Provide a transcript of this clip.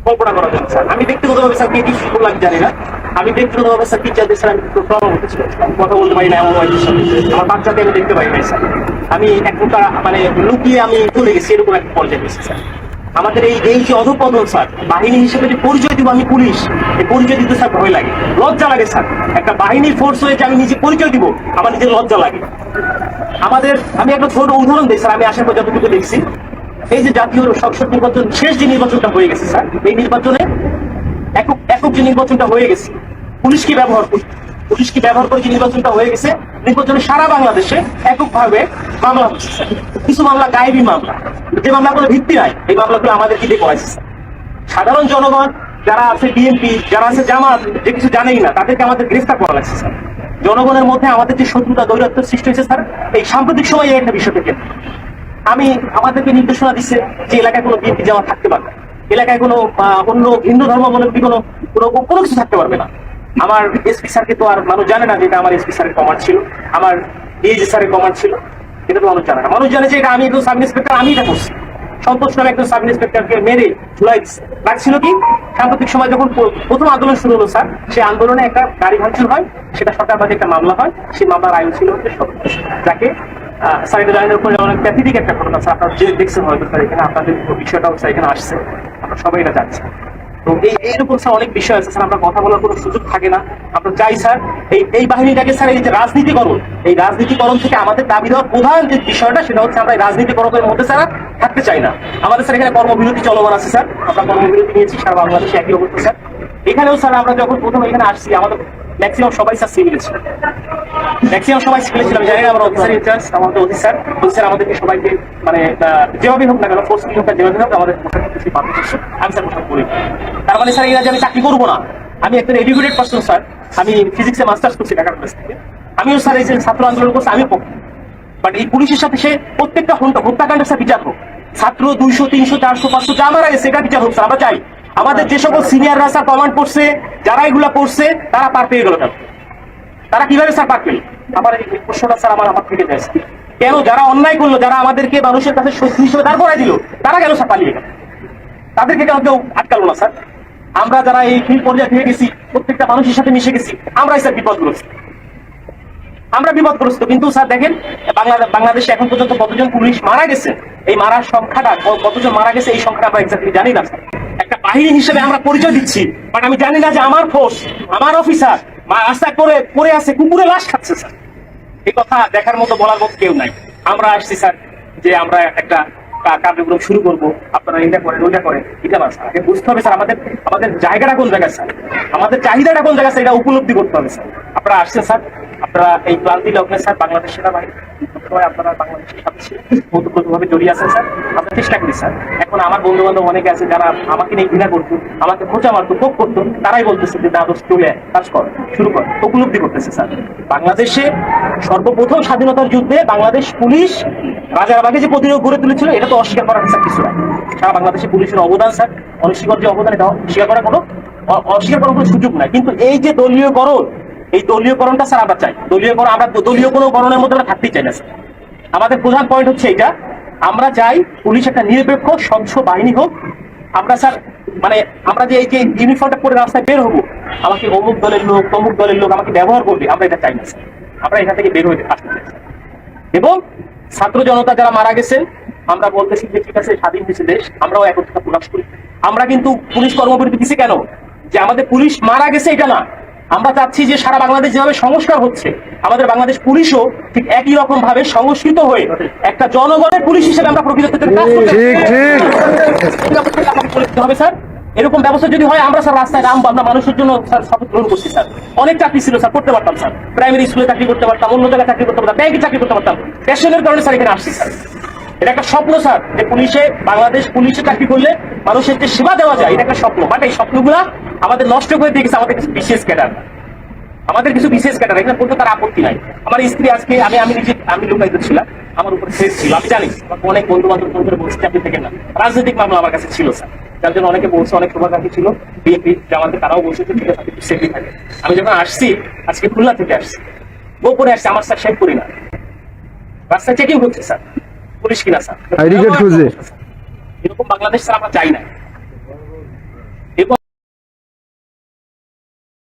কল্পনা করা যায় স্যার। আমি ব্যক্তিগতভাবে স্যার কি করলাম জানি না, আমি ব্যক্তিগতভাবে স্যার টিচারদের স্যার আমি প্রভাবিত ছিল, কথা বলতে পারি না এমন ওয়াইফের সাথে, আমার বাচ্চাকে আমি দেখতে পাই নাই স্যার। আমি এক প্রকার মানে লুকিয়ে আমি চলে গেছি, এরকম একটা পর্যায়ে গেছি স্যার। আমাদের এই এই যে অধপতন স্যার, বাহিনী হিসেবে যে পরিচয় দিব আমি পুলিশ, এই পরিচয় দিতে স্যার ভয় লাগে, লজ্জা লাগে স্যার। একটা বাহিনীর ফোর্স হয়ে যে আমি নিজে পরিচয় দিব, আমার নিজের লজ্জা লাগে। আমাদের আমি একটা ছোট উদাহরণ দিই স্যার, আমি আসার পর যতটুকু দেখছি, এই যে জাতীয় সংসদ নির্বাচন, শেষ যে নির্বাচনটা হয়ে গেছে স্যার, এই নির্বাচনে একক একক যে নির্বাচনটা হয়ে গেছে, পুলিশ কি ব্যবহার করছে, পুলিশ কি ব্যবহার করে যে নির্বাচনটা হয়ে গেছে, নির্বাচনে সারা বাংলাদেশে এককভাবে মামলা হচ্ছে স্যার। কিছু মামলা গায়েবী মামলা, যে মামলাগুলো ভিত্তি নাই, এই মামলাগুলো আমাদেরকে দিয়ে করাইছে স্যার। সাধারণ জনগণ যারা আছে, বিএনপি যারা আছে, জামাত, যে কিছু জানেই না, তাদেরকে আমাদের গ্রেফতার করা লাগছে স্যার। জনগণের মধ্যে আমাদের যে শত্রুতা দৈরাত্ম সৃষ্টি হয়েছে স্যার, এই সাম্প্রতিক সময়ে এই একটা বিষয় থেকে আমি আমাদেরকে নির্দেশনা দিচ্ছে যে এলাকায় কোনো বিএনপি জামাত থাকতে পারবে না, এলাকায় কোনো অন্য হিন্দু ধর্মাবলম্বী কোনো কোনো কিছু থাকতে পারবে না। আমার এসপি স্যারকে তো আর মানুষ জানে না যে এটা আমার এসপি স্যারের কমান্ড ছিল, আমার ডিএজি স্যারের কমান্ড ছিল, এটা তো মানুষ জানে না। মানুষ জানে যে এটা আমি একজন সাব ইন্সপেক্টর, আমি এটা করছি। সন্তোষ নামে একজন সাব ইন্সপেক্টরকে মেরে ঝুলাই দিচ্ছে। রাখছিল কি, সাম্প্রতিক সময় যখন প্রথম আন্দোলন শুরু হলো স্যার, সেই আন্দোলনে একটা গাড়ি ভাঙচুর হয়, সেটা সরকারবাদী একটা মামলা হয়, সেই মামলার আয়ু ছিল সন্তোষ, যাকে স্যার এটা জানেন উপরে অনেক প্যাথেটিক একটা ঘটনা স্যার, আপনারা যে দেখছেন হয়তো স্যার, এখানে আপনাদের বিষয়টাও স্যার এখানে আসছে, আমরা সবাই এটা জানছি। তো এইরকম স্যার অনেক বিষয় আছে স্যার, আমরা কথা বলার কোনো সুযোগ থাকে না। আমরা চাই স্যার এই বাহিনীটাকে স্যার, এই যে রাজনীতিকরণ, এই রাজনীতিকরণ থেকে আমাদের দাবি দেওয়ার প্রধান যে বিষয়টা, সেটা হচ্ছে আমরা এই রাজনীতিকরণের মধ্যে স্যার থাকতে চাই না। আমাদের স্যার এখানে কর্মবিরতি চলমান আছে স্যার, আমরা কর্মবিরতি নিয়েছি, সারা বাংলাদেশে একই অবস্থা স্যার। এখানেও স্যার আমরা যখন প্রথম এখানে আসছি, আমাদের ম্যাক্সিমাম সবাই স্যার সিভিল ছিল, ম্যাক্সিমাম সবাই সিভিল ছিলাম, জানি না আমরা অফিসার ইনচার্জ, আমাদের অফিসার আমাদেরকে সবাইকে মানে যেভাবে হোক না কেন, ফোর্স হোক যেভাবে হোক আমাদের আমি স্যার পোশাক করি। তার মানে স্যার এরা যে আমি চাকরি করবো না, আমি একজন এডুকেটেড পার্সন স্যার, আমি ফিজিক্সে মাস্টার্স করছি ঢাকা কলেজ থেকে, আমিও স্যার এই যে ছাত্র আন্দোলন করছি, আমি পক্ষে। বাট এই পুলিশের সাথে সে প্রত্যেকটা হত্যাকাণ্ডের স্যার বিচার হোক, ছাত্র 200 300 400 500 যা মারা গেছে, এটা বিচার হোক স্যার, আমরা চাই। আমাদের যে সকল সিনিয়ররা স্যার কমান্ড করছে, যারা এগুলা করছে, তারা পার পেয়ে গেল কেন, তারা কিভাবে স্যার পার পেল? আমার এই প্রশ্নটা স্যার আমার থেকে যায়, কেন যারা অন্যায় করলো, যারা আমাদেরকে মানুষের কাছে শত্রু হিসেবে দাঁড় করাই দিল, তারা কেন স্যার পালিয়ে গেল? তাদেরকে কেন কেউ আটকালো না স্যার? আমরা যারা এই ফিল্ড পর্যায়ে থেকে গেছি, প্রত্যেকটা মানুষের সাথে মিশে গেছি, আমরাই স্যার বিপদগ্রস্ত, আমরা বিপদগ্রস্ত। কিন্তু স্যার দেখেন, বাংলাদেশে এখন পর্যন্ত কতজন পুলিশ মারা গেছে, এই মারার সংখ্যাটা, কতজন মারা গেছে এই সংখ্যাটা আমরা এক্স্যাক্টলি জানি না স্যার। একটা বাহিনী হিসেবে আমরা পরিচয় দিচ্ছি, বাট আমি জানি না যে আমার ফোর্স, আমার অফিসার রাস্তায় পড়ে আছে, কুকুরে লাশ খাচ্ছে স্যার। এই কথা দেখার মতো, বলার মতো কেউ নাই। আমরা আসছি স্যার যে আমরা একটা কার্যক্রম শুরু করবো, আপনারা এটা করেন ওইটা করেন, এটা না স্যার, আগে বুঝতে হবে স্যার আমাদের জায়গাটা কোন জায়গায় স্যার, আমাদের চাহিদাটা কোন জায়গায় স্যার, এটা উপলব্ধি করতে হবে স্যার। আপনারা আসছেন স্যার, আপনারা এই ক্লান্তি লগ্নে স্যার বাংলাদেশ সেনাবাহিনী আপনারা বাংলাদেশের সাথে ওতপ্রোতভাবে জড়িয়ে আছেন স্যার। আমরা চেষ্টা করি স্যার, এখন আমার বন্ধু বান্ধব অনেকে আছে যারা আমাকে নিয়ে ঘৃণা করতো, আমাকে খোঁচা মারতো, কোপ করতো, তারাই বলতেছে যে দাদোস চলে কাজ কর, শুরু কর, উপলব্ধি করতেছে স্যার। বাংলাদেশে সর্বপ্রথম স্বাধীনতার যুদ্ধে বাংলাদেশ পুলিশ রাজারবাগে যে প্রতিরোধ গড়ে তুলেছিল, এটা তো অস্বীকার করার স্যার কিছু নাই। সারা বাংলাদেশে পুলিশের অবদান স্যার, অনস্বীকার যে অবদান, এটা অস্বীকার করার কোনো সুযোগ নাই। কিন্তু এই যে দলীয়করণ, এই দলীয়করণটা স্যার আমরা চাই। আমরা দলীয় কোনো করণের মধ্যে আমরা থাকতেই চাই না স্যার। আমাদের প্রধান পয়েন্ট হচ্ছে এইটা, আমরা চাই পুলিশ একটা নিরপেক্ষ স্বচ্ছ বাহিনী হোক। আমরা স্যার মানে আমরা যে এই যে ইউনিফর্মটা পরে রাস্তায় বের হবো, আমাকে অমুক দলের লোক তমুক দলের লোক আমাকে ব্যবহার করবে, আমরা এটা চাই না স্যার। আমরা এখান থেকে বের হয়ে আসতে চাই। এবং ছাত্র জনতা যারা মারা গেছেন, আমরা বলতেছি যে ঠিক আছে, স্বাধীন হয়েছে দেশ, আমরাও একত্রতা প্রকাশ করি। আমরা কিন্তু পুলিশ কর্মবিরতি দিচ্ছি কেন, যে আমাদের পুলিশ মারা গেছে এটা না, আমরা চাচ্ছি যে সারা বাংলাদেশ যেভাবে সংস্কার হচ্ছে, আমাদের বাংলাদেশ পুলিশও ঠিক একই রকম ভাবে সংস্কৃত হয়ে একটা জনগণের পুলিশ হিসেবে আমরা প্রকৃত কাজ করতে হবে স্যার। এরকম ব্যবস্থা যদি হয়, আমরা স্যার রাস্তায় নামবো, আমরা মানুষের জন্য স্যার শপথ গ্রহণ করছি স্যার। অনেক চাকরি ছিল স্যার, করতে পারতাম স্যার, প্রাইমারি স্কুলে চাকরি করতে পারতাম, অন্য জায়গায় চাকরি করতে পারতাম, ব্যাংকে চাকরি করতে পারতাম, প্যাশনের কারণে স্যার এখানে আসছি স্যার। এটা একটা স্বপ্ন স্যার, যে বাংলাদেশ পুলিশে চাকরি করলে মানুষের যে সেবা দেওয়া যায়, এটা একটা স্বপ্ন। বাট এই স্বপ্নগুলা আমাদের নষ্ট করে দিয়ে গেছে আমাদের কিছু বিশেষ ক্যাডার, এখানে বলতে তার আপত্তি নাই। আমার স্ত্রী আজকে আমি লোকায়িত ছিলাম, আমার উপরে শেষ ছিল, আমি জানি অনেক বন্ধু বান্ধব ফোন করে বলছি আপনি থেকে না, রাজনৈতিক মামলা আমার কাছে ছিল স্যার, যার জন্য অনেকে বলছে, অনেক শুভাকাঙ্ক্ষী ছিল বিএনপি জামাতে, তারাও বলছে ঠিক আছে একটু সেফলি থাকে। আমি যখন আসছি, আজকে খুলনা থেকে আসছি, গোপনে আসছি, আমার স্যার শেখ করি না, রাস্তায় চেকিং হচ্ছে স্যার, পুলিশ কিনা স্যার, এরকম বাংলাদেশ স্যার আমরা চাই না।